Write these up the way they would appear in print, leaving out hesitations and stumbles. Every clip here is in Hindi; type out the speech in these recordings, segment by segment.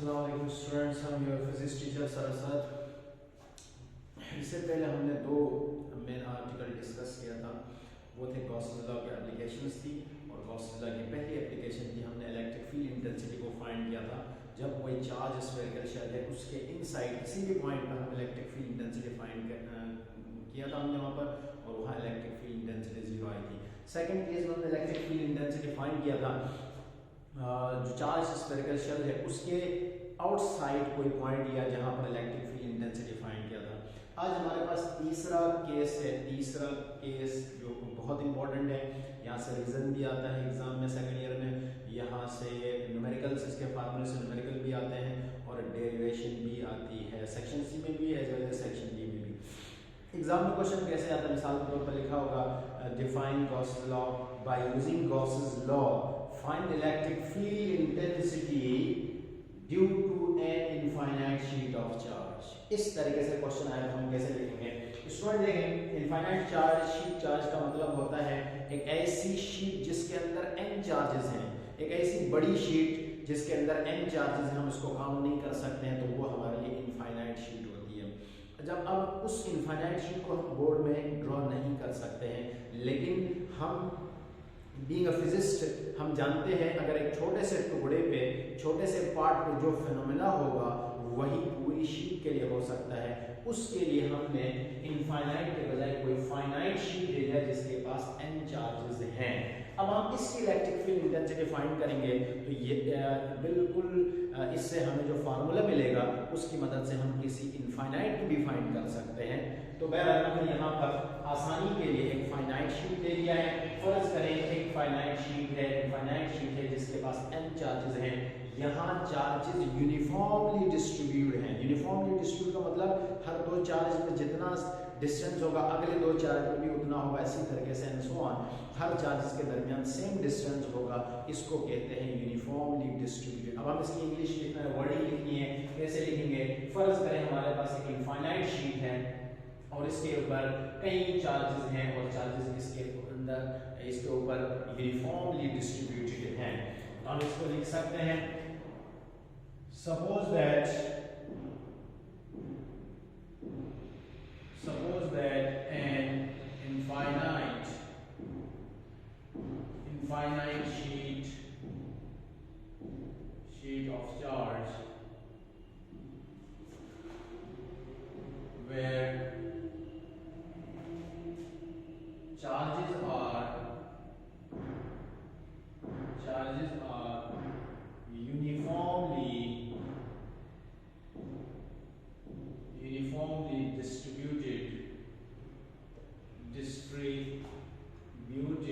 अस्सलाम वालेकुम स्टूडेंट्स, हम योर फिजिक्स टीचर सरसद। इससे पहले हमने दो मेन आर्टिकल डिस्कस किया था। वो थे गॉसेस लॉ की एप्लीकेशंस थी, और गॉसेस लॉ की पहली एप्लीकेशन थी, हमने इलेक्ट्रिक फील्ड इंटेंसिटी को फाइंड किया था। जब कोई चार्ज स्फेरिकल शेल है उसके इनसाइड किसी भी पॉइंट पर हम इलेक्ट्रिक फील्ड इंटेंसिटी फाइंड किया था हमने वहाँ पर, और वहाँ इलेक्ट्रिक फील्ड इंटेंसिटी 0 आई थी। सेकेंड केस में हमने इलेक्ट्रिक फील्ड इंटेंसिटी फाइंड किया था जो चार्ज स्फेरिकल शेल है उसके आउटसाइड कोई पॉइंट लिया जहां पर इलेक्ट्रिक फील्ड इंटेंसिटी फाइंड किया था। आज हमारे पास तीसरा केस है। तीसरा केस जो बहुत इंपॉर्टेंट है, यहाँ से रीजन भी आता है एग्जाम में सेकंड ईयर में, यहाँ से न्यूमेरिकल्स, इसके फार्मूले से न्यूमेरिकल भी आते हैं और डेरिवेशन भी आती है। सेक्शन सी में भी as well as section D में भी। एग्जाम में क्वेश्चन कैसे आता है, मिसाल के तौर पर लिखा होगा define Gauss's law by using Gauss's law, find electric field intensity due to an infinite sheet of charge। इस तरीके से क्वेश्चन आए तो हम कैसे लिखेंगे? स्टूडेंट देखें, इनफाइनाइट चार्ज शीट चार्ज का मतलब होता है एक ऐसी शीट जिसके अंदर n चार्जेस हैं, एक ऐसी बड़ी शीट जिसके अंदर n चार्जेस हैं, हम इसको काउंट नहीं कर सकते हैं, तो वो हमारे लिए इनफाइनाइट शीट होती है। जब अब उस इनफाइनाइट शीट को हम बोर्ड में ड्रॉ नहीं कर सकते हैं, लेकिन हम बीइंग अ फिजिस्ट हम जानते हैं अगर एक छोटे से टुकड़े पे, छोटे से पार्ट पे जो फिनोमेना होगा वही पूरी शीट के लिए हो सकता है। उसके लिए हमने इनफाइनाइट के बजाय कोई फाइनाइट शीट ले लिया जिसके पास n चार्जेस हैं। अब हम इसकी इलेक्ट्रिक फील्ड इंटेंसिटी फाइंड करेंगे, तो ये बिल्कुल इससे हमें जो फार्मूला मिलेगा उसकी मदद से हम किसी इनफाइनाइट को भी फाइंड कर सकते हैं। तो बहरहाल हमने यहाँ पर आसानी के लिए एक फाइनाइट शीट ले लिया है। फर्ज करें एक फाइनाइट शीट है, इनफाइनाइट शीट है जिसके पास n चार्जेस हैं। यहाँ चार्जेस यूनिफॉर्मली डिस्ट्रीब्यूट हैं। यूनिफॉर्मली डिस्ट्रीब्यूट का मतलब हर दो चार्ज में जितना डिस्टेंस होगा अगले दो चार्ज में भी उतना होगा, इसी तरीके से and so on. Her charges के दरमियान सेम डिस्टेंस होगा, इसको कहते हैं यूनिफॉर्मली डिस्ट्रीब्यूटेड। अब हम इसकी इंग्लिश लिखना है, वर्डिंग लिखनी है, कैसे लिखेंगे? फर्ज करें हमारे पास एक इनफाइनाइट शीट है और इसके ऊपर कई चार्जेस हैं और चार्जेस इसके अंदर इसके ऊपर यूनिफॉर्मली डिस्ट्रीब्यूटेड हैं। तो हम इसको लिख सकते हैं, suppose that an infinite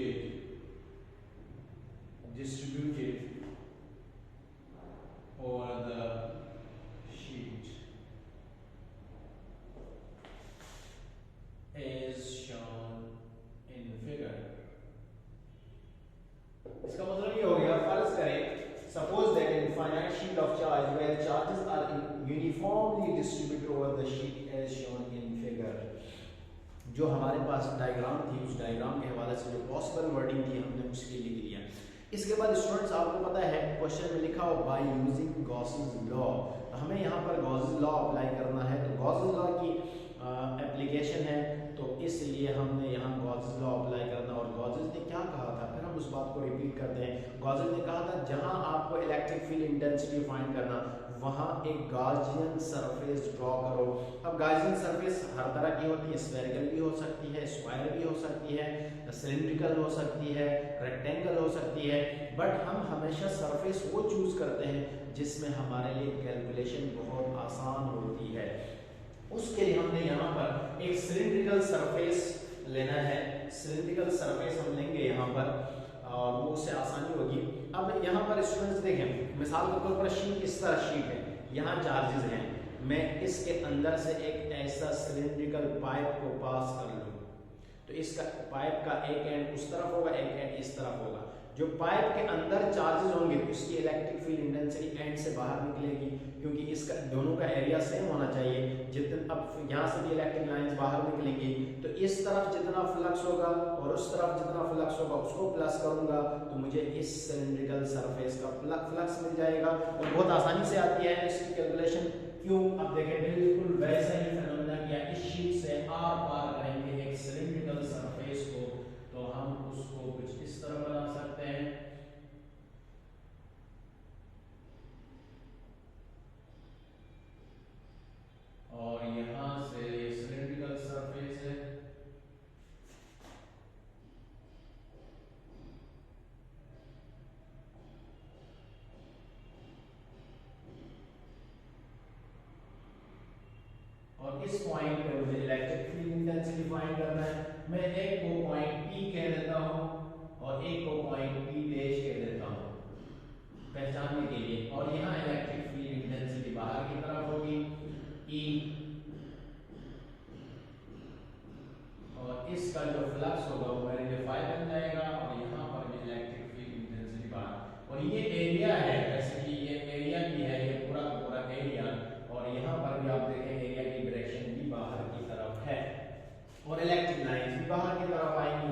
sheet of charge where charges are uniformly distributed over the sheet as shown in figure। इसका मतलब ये हो गया, फर्ज करें suppose that an infinite sheet of charge where charges are uniformly distributed over the sheet as shown in figure। जो हमारे पास डायग्राम थी, उस डायग्राम के हवाले से जो पॉसिबल वर्डिंग थी हमने उसके लिख लिया। इसके बाद स्टूडेंट्स आपको पता है क्वेश्चन में लिखा हो बाय यूजिंग गॉसेस लॉ, हमें यहाँ पर गॉसेस लॉ अप्लाई करना है। तो गॉसेस लॉ की एप्लीकेशन है, तो इसलिए हमने यहाँ गॉसेस लॉ अप्लाई करना। और गॉसेस ने क्या कहा था, फिर हम उस बात को रिपीट करते हैं। गॉसेस ने कहा था जहाँ आपको इलेक्ट्रिक फील्ड इंटेंसिटी फाइंड करना, वहाँ एक गॉसियन सरफेस ड्रॉ करो। अब गॉसियन सरफेस हर तरह की होती है, स्फेरिकल भी हो सकती है, स्क्वायर भी हो सकती है, सिलिंड्रिकल हो सकती है, रेक्टेंगल हो सकती है, बट हम हमेशा सरफेस वो चूज करते हैं जिसमें हमारे लिए कैलकुलेशन बहुत आसान होती है। उसके लिए हमने यहाँ पर एक सिलिंड्रिकल सरफेस लेना है। सिलिंड्रिकल सरफेस हम लेंगे यहाँ पर, वो उससे आसानी होगी। अब यहाँ पर स्टूडेंट्स देखें, मिसाल के तौर पर शीट इस तरह शीट है, यहाँ चार्जेस हैं, मैं इसके अंदर से एक ऐसा सिलिंड्रिकल पाइप को पास कर लूँ, तो इसका पाइप का एक एंड उस तरफ होगा, एक एंड इस तरफ होगा। जो पाइप के अंदर चार्जेस होंगे उसकी इलेक्ट्रिक फील्ड इंटेंसिटी एंड से बाहर निकलेगी, क्योंकि इसका दोनों का एरिया सेम होना चाहिए। जितना अब यहाँ से भी इलेक्ट्रिक लाइंस बाहर निकलेंगी तो इस तरफ जितना फ्लक्स होगा और उस तरफ जितना फ्लक्स होगा उसको प्लस करूंगा तो मुझे इस सिलिंड्रिकल सरफेस का फ्लक्स मिल जाएगा और बहुत आसानी से आती है इसकी कैलकुलेशन। क्यों? अब देखें बिल्कुल वैसा ही फिनोमेना किया, इस शीट से आर पार करेंगे एक सिलिंड्रिकल सरफेस को तो हम उसको कुछ इस तरह बना सकते हैं। और यहां से सिलिंड्रिकल सरफेस है और इस पॉइंट पे मुझे इलेक्ट्रिक फील्ड इंटेंसिटी फाइंड करना है। मैं एक को पॉइंट P कह देता हूं और एक को पॉइंट P डैश कह देता हूं पहचानने के लिए। और यहाँ इलेक्ट्रिक फील्ड इंटेंसिटी बाहर की तरफ होगी E और इसका जो फ्लक्स होगा वो मेरे लिए फाई बन जाएगा और यहाँ पर भी इलेक्ट्रिक फील्ड इंटेंसिटी बाहर। और ये एरिया है, जैसे कि ये एरिया भी है, ये पूरा का पूरा एरिया और यहाँ पर भी आप देखें एरिया की डायरेक्शन भी बाहर की तरफ है और इलेक्ट्रिक लाइंस भी बाहर की तरफ आएंगी।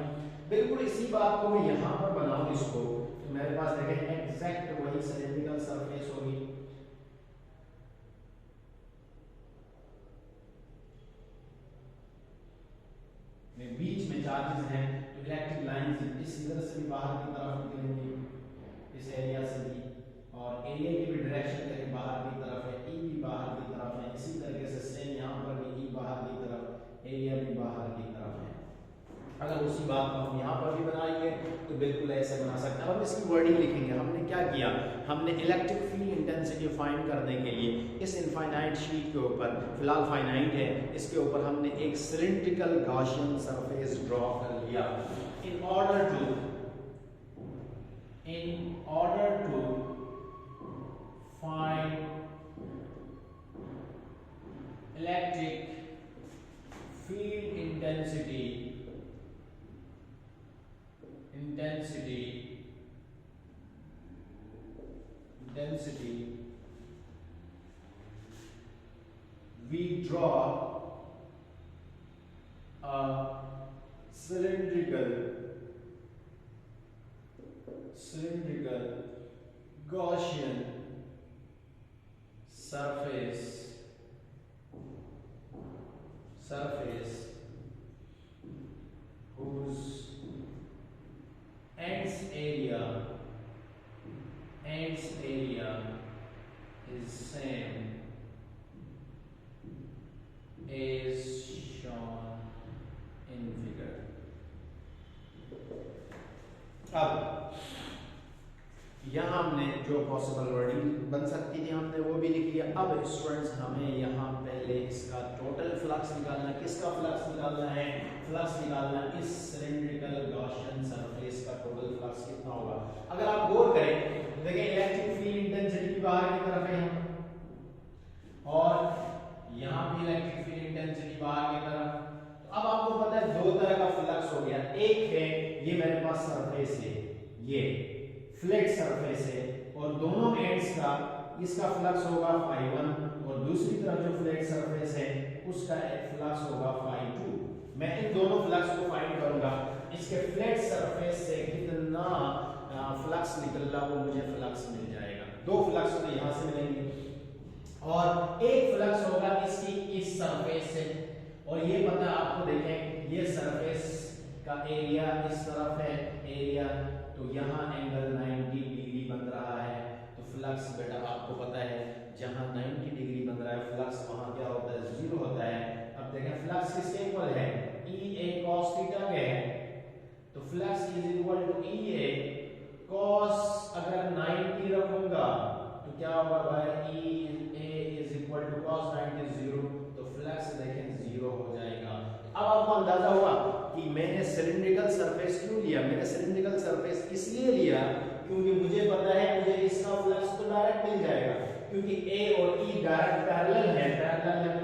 बिल्कुल इसी बात को मैं यहाँ पर बनाऊं इसको तो मेरे पास देखें एग्जैक्ट वही सिलिंड्रिकल सरफेस होगी। बीच में चार्जेस हैं तो इलेक्ट्रिक लाइंस इस इधर से भी बाहर की तरफ निकलेंगी इस एरिया से भी और एरिया की भी डायरेक्शन कहीं बाहर की तरफ है, ई भी बाहर की तरफ है। इसी तरीके से सेम यहाँ पर भी ई बाहर की तरफ, एरिया भी बाहर की तरफ है। अगर उसी बात को हम यहाँ पर भी बनाएंगे तो बिल्कुल ऐसे बना सकते हैं। अब इसकी वर्डिंग लिखेंगे। हमने क्या किया, हमने इलेक्ट्रिक फील्ड इंटेंसिटी फाइंड करने के लिए इस इनफाइनाइट शीट के ऊपर, फिलहाल फाइनाइट है, इसके ऊपर हमने एक सिलिंड्रिकल गॉसियन सरफेस ड्रॉ कर लिया। In order to find electric field intensity we draw a cylindrical Gaussian surface whose ends area is same is shown in figure। अब यहाँ हमने जो पॉसिबल वर्डिंग बन सकती थी हमने वो भी लिख लिया। अब स्टूडेंट्स हमें यहाँ पहले इसका टोटल फ्लक्स निकालना। किसका फ्लक्स निकालना है? फ्लक्स निकालना इस सिलिंड्रिकल गॉसियन सरफेस का टोटल फ्लक्स कितना होगा। अगर आप गौर करें देखिए इलेक्ट्रिक फील्ड इंटेंसिटी भी बाहर की तरफ है और यहाँ भी इलेक्ट्रिक फील्ड इंटेंसिटी बाहर की तरफ। तो अब आपको पता है दो तरह का फ्लक्स हो गया। एक है ये मेरे पास सरफेस है, ये फ्लैट सरफेस है और दोनों एंड्स का इसका फ्लक्स होगा φ1 और दूसरी तरफ जो फ्लैट सरफेस है उसका एक फ्लक्स होगा φ2। मैं इन दोनों फ्लक्स को फाइंड करूंगा। इसके फ्लैट सरफेस से कितना फ्लक्स निकल रहा वो मुझे फ्लक्स मिल जाएगा। दो फ्लक्स तो यहां से मिलेंगे और एक फ्लक्स होगा इसकी इस सरफेस से और ये पता आपको देखें ये सरफेस का एरिया इस तरफ है एरिया, तो यहाँ एंगल 90 डिग्री बन रहा है। तो फ्लक्स बेटा आपको पता है जहाँ 90 डिग्री बन रहा है फ्लक्स वहाँ क्या होता है? जीरो होता है। अब देखें फ्लक्स किसके इक्वल है? E a cos थीटा के है। तो flux is equal to E a cos, अगर 90 रखूंगा तो क्या होगा भाई? E a is equal to cos 90 0, तो फ्लक्स देखें जीरो हो जाएगा। अब आपको अंदाजा हुआ कि मैंने सिलिंड्रिकल सरफेस क्यों लिया। मैंने सिलिंड्रिकल सरफेस इसलिए लिया क्योंकि मुझे पता है मुझे इसका फ्लक्स तो डायरेक्ट मिल जाएगा क्योंकि A और E डायरेक्ट पैरेलल है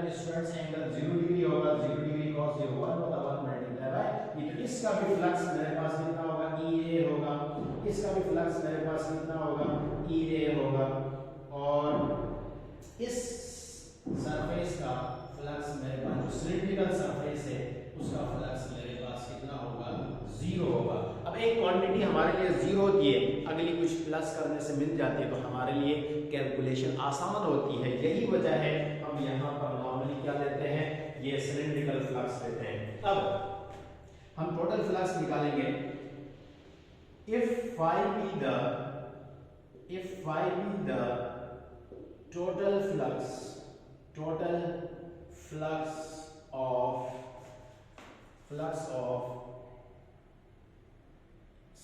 तो स्टूडेंट्स एंगल 0 डिग्री होगा। 0 डिग्री cos 0 1 होगा 1 मल्टीप्लाई बाय E। तो इसका भी फ्लक्स मेरे पास कितना होगा? EA होगा। इसका भी फ्लक्स मेरे पास कितना होगा, EA होगा, और इस सरफेस का फ्लक्स मेरे पास जो सिलिंड्रिकल सरफेस है उसका फ्लक्स मेरे पास कितना होगा, 0 होगा। अब एक क्वांटिटी हमारे लिए 0 होती है, अगली कुछ प्लस करने से मिल जाती है, तो हमारे लिए कैलकुलेशन आसान होती है। यही वजह है हम यहाँ पर नॉर्मली क्या लेते हैं, ये सिलिंड्रिकल फ्लक्स लेते हैं। अब हम टोटल फ्लक्स निकालेंगे। if phi be the total flux of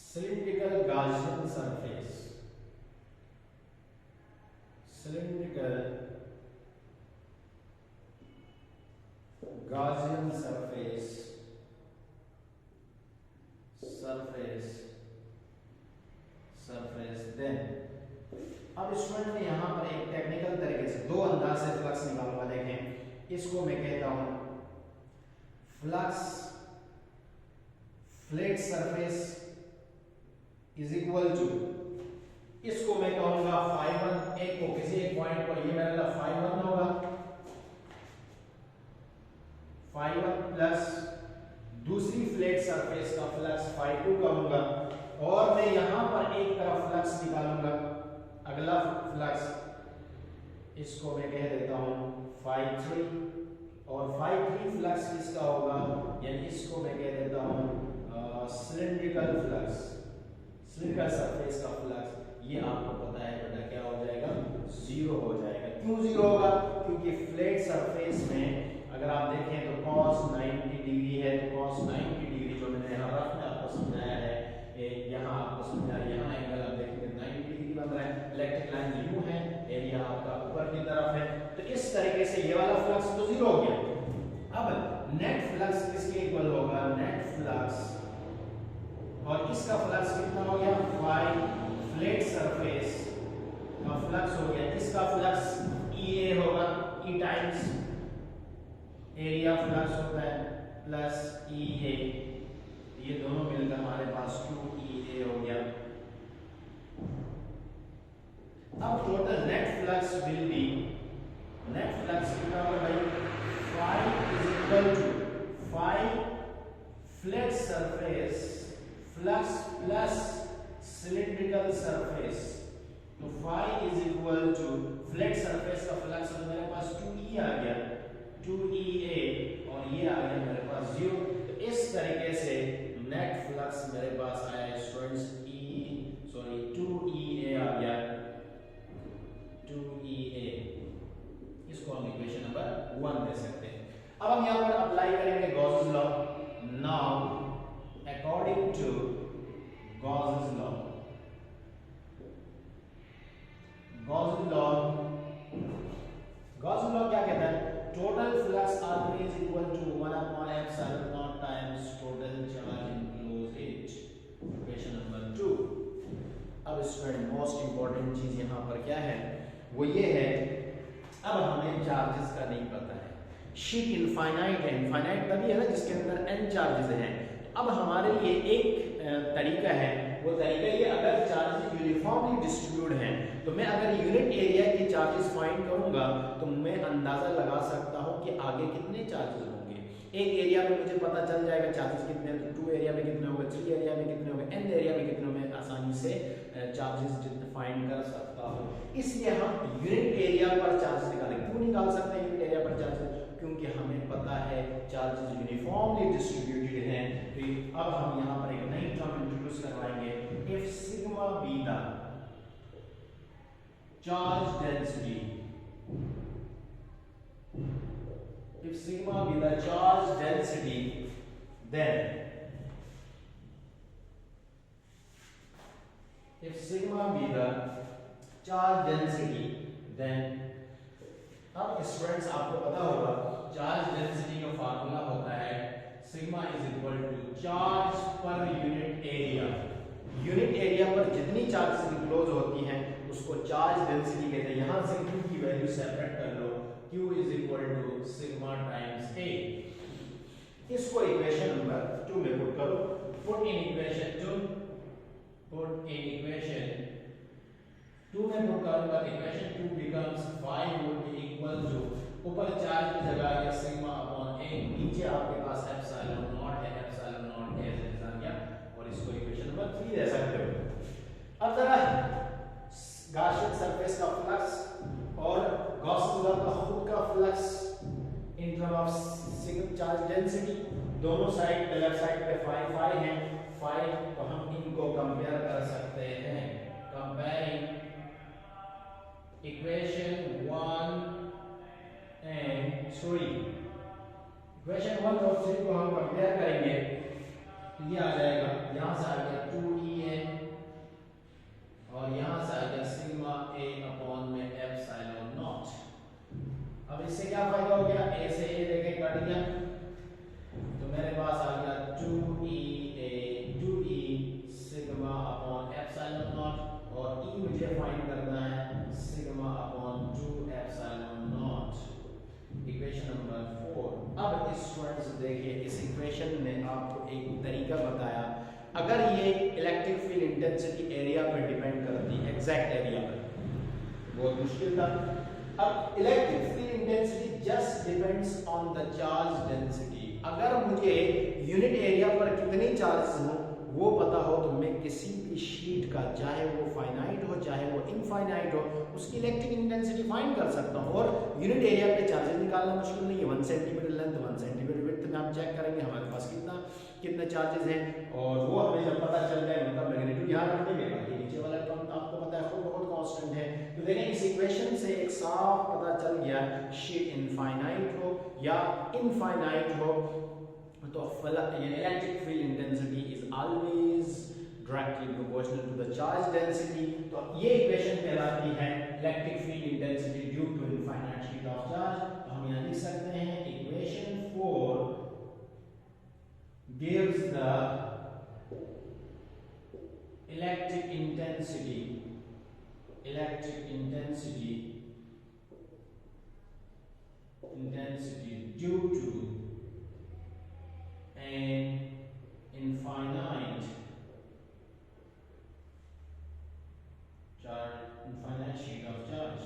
cylindrical Gaussian surface, then अब स्टूडेंट ने यहाँ पर एक टेक्निकल तरीके से दो अंदाज से फ्लक्स निकालूंगा। देखें, इसको मैं कहता हूं flux flat surface is equal to, इसको मैं कहूंगा φ1, एक को किसी एक पॉइंट पर ये मेरा φ1 होगा, φ1 प्लस दूसरी फ्लैट सरफेस का फ्लक्स φ2 कहूंगा, और मैं यहां पर एक तरफ फ्लक्स निकालूंगा, अगला फ्लक्स इसको मैं कह देता हूं φ3, और φ3 फ्लक्स किसका होगा, यानी इसको मैं कह देता हूं सिलिंड्रिकल फ्लक्स, सिलिंड्रिकल सरफेस का फ्लक्स। ये आपको पता है बेटा क्या हो जाएगा, 0 हो जाएगा। क्यों 0 होगा, क्योंकि फ्लैट सरफेस में अगर आप देखें तो cos 90 डिग्री है, तो cos 90 डिग्री जो मैंने यहाँ रफ में आपको समझाया है, यहाँ आपको समझाया, यहाँ एंगल आप देखेंगे 90 डिग्री बन रहा है, इलेक्ट्रिक लाइन यूं है, एरिया आपका ऊपर की तरफ है, तो इस तरीके से ये वाला फ्लक्स तो 0 हो गया। अब नेट फ्लक्स किसके इक्वल होगा, नेट फ्लक्स, और इसका फ्लक्स कितना हो गया, फाई फ्लैट सरफेस का फ्लक्स हो गया, इसका फ्लक्स EA होगा, E टाइम्स एरिया फ्लक्स होता है प्लस EA, ये दोनों मिलकर हमारे पास 2EA हो गया। अब total net flux will be, net flux कितना होगा भाई, phi is equal to phi flat surface flux plus cylindrical surface, तो phi is equal to flat surface का फ्लक्स तो मेरे पास 2E आ गया, 2EA, और ये आ गया मेरे पास 0। तो इस तरीके से नेट फ्लक्स मेरे पास आया स्टूडेंट्स 2EA आ गया, 2EA, इसको हम इक्वेशन नंबर 1 दे सकते हैं। अब हम यहाँ पर अप्लाई करेंगे Gauss's law. Now according to Gauss's law, Gauss's law क्या कहता है, total flux army is equal to 1/ε0 times total charge enclosed it, equation number 2। अब स्टूडेंट मोस्ट इंपॉर्टेंट चीज यहाँ पर क्या है, वो ये है, अब हमें चार्जेस का नहीं पता है, शीट इनफाइनाइट है, इनफाइनाइट तभी है ना जिसके अंदर n चार्जेस हैं। अब हमारे लिए एक तरीका है, वो तरीका ये, अगर चार्जेस यूनिफॉर्मली डिस्ट्रीब्यूटेड हैं, तो मैं अगर यूनिट एरिया के चार्जेस फाइंड करूंगा तो मैं अंदाजा लगा सकता हूं कि आगे कितने चार्जेस होंगे। एक एरिया में मुझे पता चल जाएगा चार्जेस कितने हैं, तो 2 एरिया में कितने होंगे, 3 एरिया में कितने होंगे, n एरिया में कितने होंगे, आसानी से चार्जेस फाइंड कर सकता हूं। इसलिए हम यूनिट एरिया पर चार्जेस निकालेंगे। क्यों निकाल सकते हैं यूनिट एरिया पर चार्जेस, क्योंकि हमें पता है चार्जेस यूनिफॉर्मली डिस्ट्रीब्यूटेड हैं। तो अब हम यहाँ पर एक नई टर्म इंट्रोड्यूस करवाएंगे, if sigma be the charge density, if sigma be the charge density, then if sigma be the charge density, then अब स्टूडेंट्स आपको पता होगा चार्ज डेंसिटी का फार्मूला होता है sigma is equal to charge पर यूनिट एरिया। यूनिट एरिया पर जितनी चार्जेस इनक्लोज होती हैं उसको चार्ज डेंसिटी कहते हैं। यहां से Q की वैल्यू सेपरेट कर लो, Q is equal to sigma times A। इसको इक्वेशन नंबर 2 में पुट करो, put in equation 2 put in equation 2 में पुट करूंगा तो equation 2 becomes 5 would be equal to ऊपर चार्ज की जगह आ गया सिग्मा अपॉन ए, नीचे आपके पास एप्सिलॉन नॉट है, एप्सिलॉन नॉट है ऐसे आ गया और इसको इक्वेशन नंबर 3 दे सकते हो। अब जरा गॉसियन सरफेस का फ्लक्स और गॉस लॉ का खुद का flux in term of sigma charge density, दोनों साइड लेफ्ट साइड पे 5 5 है 5, तो हम इनको कंपेयर कर सकते हैं। कंपेयरिंग इक्वेशन 1 एंड 3, इक्वेशन 1 और 3 को हम कंपेयर करेंगे तो ये आ जाएगा, यहां से आ गया 2En और यहां से आ गया सिग्मा a अपॉन में एप्सिलॉन नॉट। अब इससे क्या फायदा हो गया, a से a लेके कट गया तो मेरे पास आ गया 2e sigma upon epsilon not और e मुझे फाइंड करना है sigma upon 2 epsilon not, equation number 4। अब स्टूडेंट्स देखिए इस इक्वेशन ने आपको एक तरीका बताया, अगर ये इलेक्ट्रिक फील्ड इंटेंसिटी एरिया पर डिपेंड करती है, एग्जैक्ट एरिया पर, बहुत मुश्किल था। अब electric field intensity just depends on the charge density, अगर मुझे यूनिट एरिया पर कितने चार्जेस हो वो पता हो तो मैं किसी भी शीट का, चाहे वो फाइनाइट हो चाहे वो इनफाइनाइट हो, उसकी इलेक्ट्रिक इंटेंसिटी फाइंड कर सकता हूँ। और यूनिट एरिया पे चार्जेस निकालना मुश्किल नहीं है, 1 सेंटीमीटर लेंथ 1 सेंटीमीटर विड्थ में हम चेक करेंगे हमारे पास कितने चार्जेस हैं और वो हमें जब पता चल जाए उनका मैग्नीट्यूड यहाँ रख देंगे, बाकी नीचे वाला टर्म आपको पता है खुद बहुत कांस्टेंट है। तो देखें इस इक्वेशन से एक साफ पता चल गया शीट इनफाइनाइट हो या इनफाइनाइट हो तो electric field intensity is always directly proportional to the charge density. तो ये इक्वेशन कहलाती है electric field intensity due to infinite sheet of charge. तो हम यहाँ लिख सकते हैं equation 4 gives the electric intensity due to an infinite sheet of charge,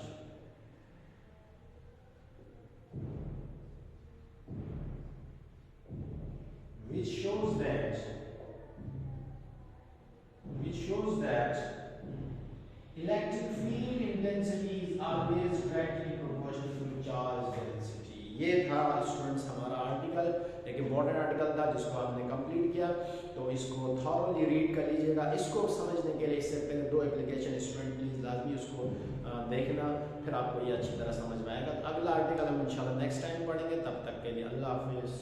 which shows that electric field intensity is always directly proportional to charge density। ये था स्टूडेंट्स हमारा आर्टिकल, एक इम्पॉर्टेंट आर्टिकल था जिसको आपने कंप्लीट किया, तो इसको थॉरली रीड कर लीजिएगा। इसको समझने के लिए इससे पहले 2 एप्लीकेशन स्टूडेंट प्लीज लाजमी उसको देखना, फिर आपको ये अच्छी तरह समझ में आएगा। अगला आर्टिकल हम इंशाल्लाह नेक्स्ट टाइम पढ़ेंगे, तब तक के लिए अल्लाह हाफिज़।